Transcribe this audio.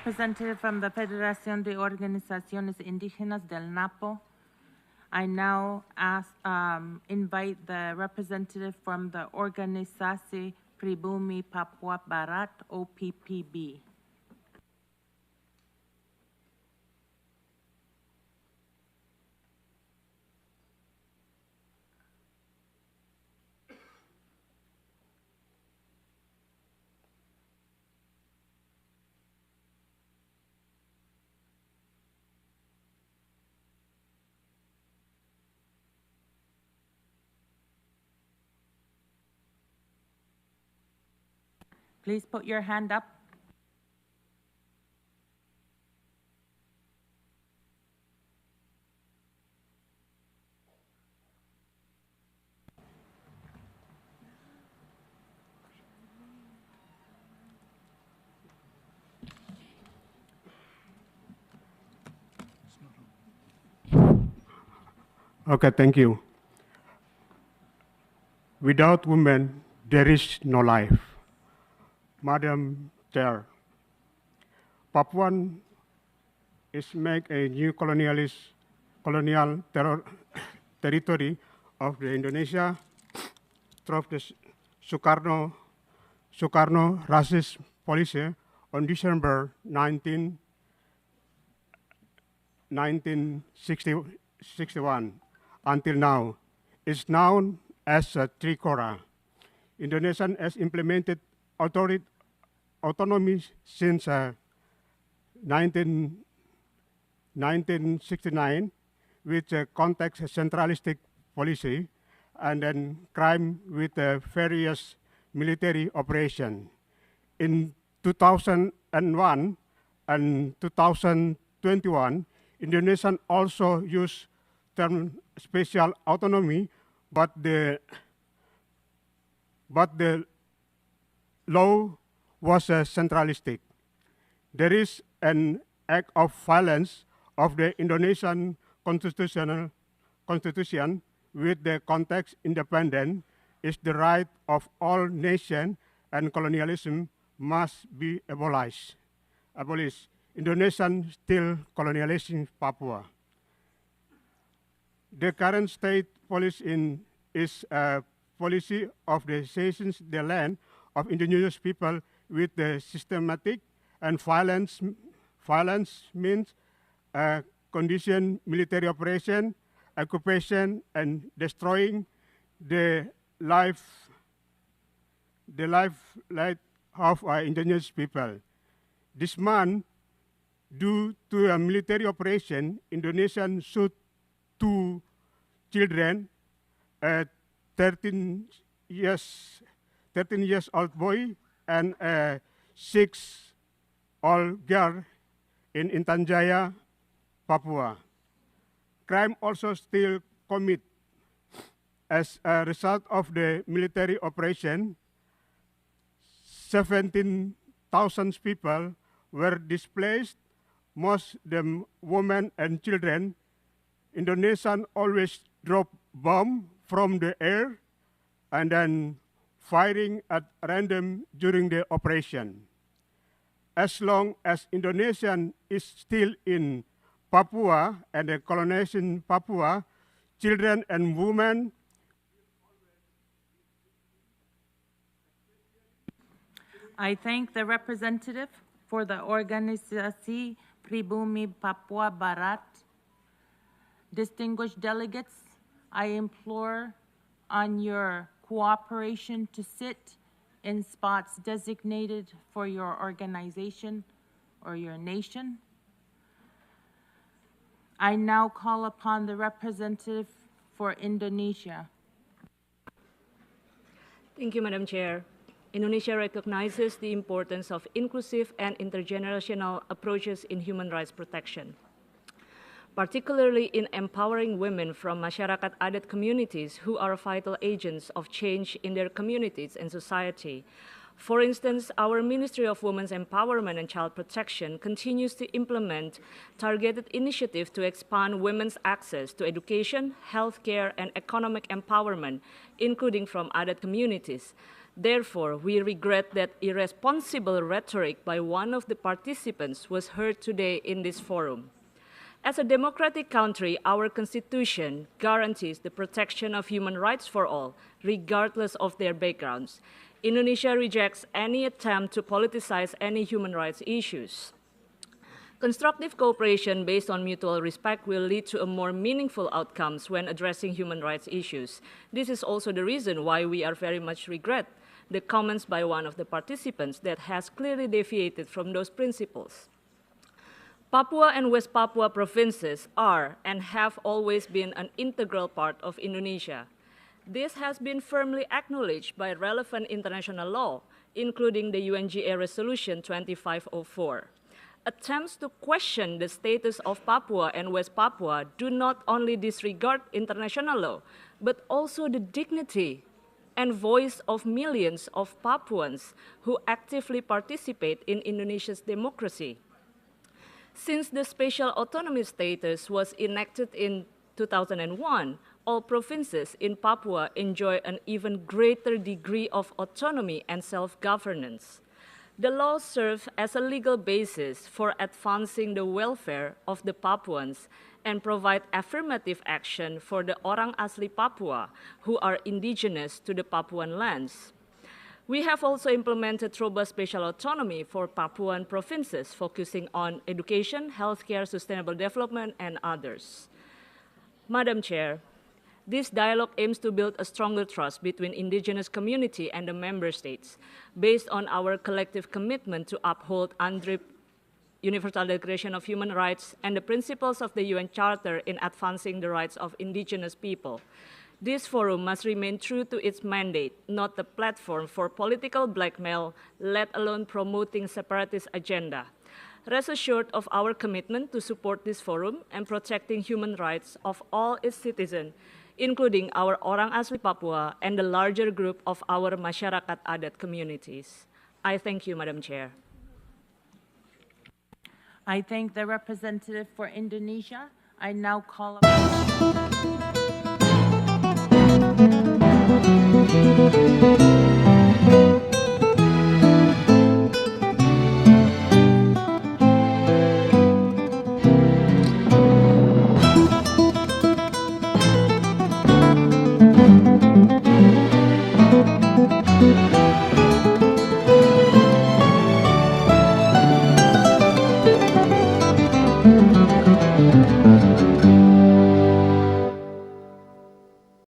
representative from the Federación de Organizaciones Indígenas del Napo. I now invite the representative from the Organización Pribumi Papua Barat, OPPB. Please put your hand up. Okay, thank you. Without women, there is no life. Madam Chair, Papuan is make a new colonial territory of the Indonesia through the Sukarno racist policy on December 1961 until now. Is known as Trikora. Indonesian has implemented autonomy since 1969 with a context centralistic policy and then crime with various military operation. In 2001 and 2021, Indonesian also used term special autonomy, but the law was centralistic. There is an act of violence of the Indonesian constitution with the context independent is the right of all nations and colonialism must be abolished. Indonesian still colonializing Papua. The current state policy is a policy of the seizing the land of indigenous people with the systematic and violence means condition military operation, occupation, and destroying the life of indigenous people. This month, due to a military operation, Indonesian shoot 2 children, a 13 years old boy and a 6-year-old girl in Intan Jaya, Papua. Crime also still commit as a result of the military operation. 17,000 people were displaced, most them women and children. Indonesian always drop bomb from the air and then firing at random during the operation. As long as Indonesian is still in Papua and the colonization Papua, children and women. I thank the representative for the Organización Pribumi Papua Barat. Distinguished delegates, I implore on your cooperation to sit in spots designated for your organization or your nation. I now call upon the representative for Indonesia. Thank you, Madam Chair. Indonesia recognizes the importance of inclusive and intergenerational approaches in human rights protection, particularly in empowering women from masyarakat adat communities who are vital agents of change in their communities and society. For instance, our Ministry of Women's Empowerment and Child Protection continues to implement targeted initiatives to expand women's access to education, healthcare, and economic empowerment, including from adat communities. Therefore, we regret that irresponsible rhetoric by one of the participants was heard today in this forum. As a democratic country, our constitution guarantees the protection of human rights for all, regardless of their backgrounds. Indonesia rejects any attempt to politicize any human rights issues. Constructive cooperation based on mutual respect will lead to a more meaningful outcomes when addressing human rights issues. This is also the reason why we are very much regret the comments by one of the participants that has clearly deviated from those principles. Papua and West Papua provinces are and have always been an integral part of Indonesia. This has been firmly acknowledged by relevant international law, including the UNGA Resolution 2504. Attempts to question the status of Papua and West Papua do not only disregard international law, but also the dignity and voice of millions of Papuans who actively participate in Indonesia's democracy. Since the special autonomy status was enacted in 2001, all provinces in Papua enjoy an even greater degree of autonomy and self-governance. The law serves as a legal basis for advancing the welfare of the Papuans and provide affirmative action for the Orang Asli Papua, who are indigenous to the Papuan lands. We have also implemented robust special autonomy for Papuan provinces, focusing on education, healthcare, sustainable development, and others. Madam Chair, this dialogue aims to build a stronger trust between indigenous community and the member states, based on our collective commitment to uphold UNDRIP, Universal Declaration of Human Rights, and the principles of the UN Charter in advancing the rights of indigenous people. This forum must remain true to its mandate, not the platform for political blackmail, let alone promoting separatist agenda. Rest assured of our commitment to support this forum and protecting human rights of all its citizens, including our Orang Asli Papua and the larger group of our Masyarakat Adat communities. I thank you, Madam Chair. I thank the representative for Indonesia. I now call upon